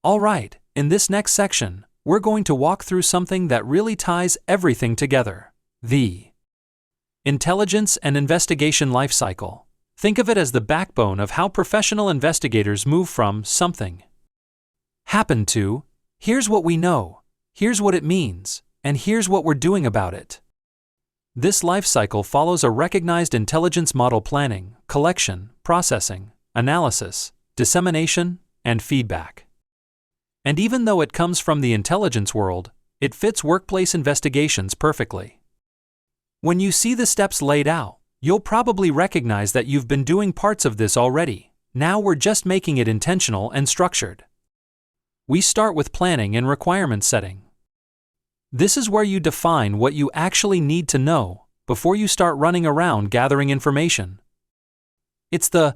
Alright, in this next section, we're going to walk through something that really ties everything together: the intelligence and investigation lifecycle. Think of it as the backbone of how professional investigators move from something happened to, here's what we know, here's what it means, and here's what we're doing about it. This lifecycle follows a recognized intelligence model: planning, collection, processing, analysis, dissemination, and feedback. And even though it comes from the intelligence world, it fits workplace investigations perfectly. When you see the steps laid out, you'll probably recognize that you've been doing parts of this already. Now we're just making it intentional and structured. We start with planning and requirement setting. This is where you define what you actually need to know before you start running around gathering information. It's the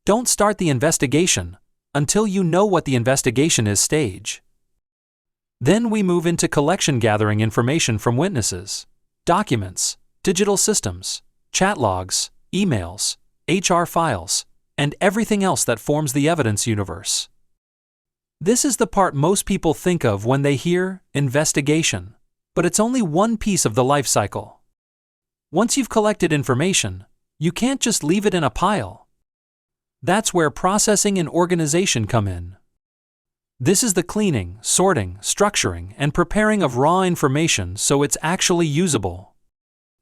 "don't start the investigation until you know what the investigation is" stage. Then we move into collection, gathering information from witnesses, documents, digital systems, chat logs, emails, HR files, and everything else that forms the evidence universe. This is the part most people think of when they hear investigation, but it's only one piece of the life cycle. Once you've collected information, you can't just leave it in a pile. That's where processing and organization come in. This is the cleaning, sorting, structuring, and preparing of raw information so it's actually usable.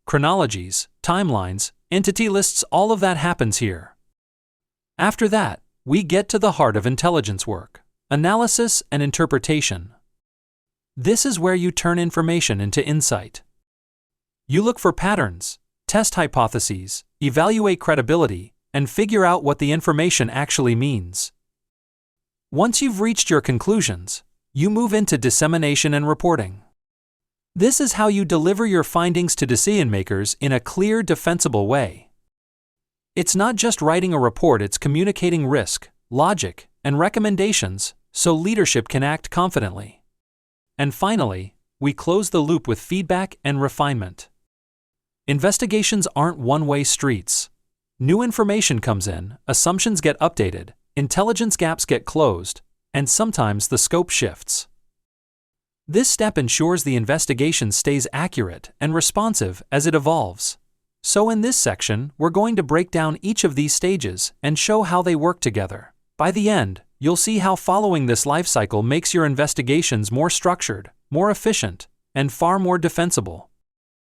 Chronologies, timelines, entity lists, all of that happens here. After that, we get to the heart of intelligence work: analysis and interpretation. This is where you turn information into insight. You look for patterns, test hypotheses, evaluate credibility, and figure out what the information actually means. Once you've reached your conclusions, you move into dissemination and reporting. This is how you deliver your findings to decision makers in a clear, defensible way. It's not just writing a report, it's communicating risk, logic, and recommendations so leadership can act confidently. And finally, we close the loop with feedback and refinement. Investigations aren't one-way streets. New information comes in, assumptions get updated, intelligence gaps get closed, and sometimes the scope shifts. This step ensures the investigation stays accurate and responsive as it evolves. So in this section, we're going to break down each of these stages and show how they work together. By the end, you'll see how following this life cycle makes your investigations more structured, more efficient, and far more defensible.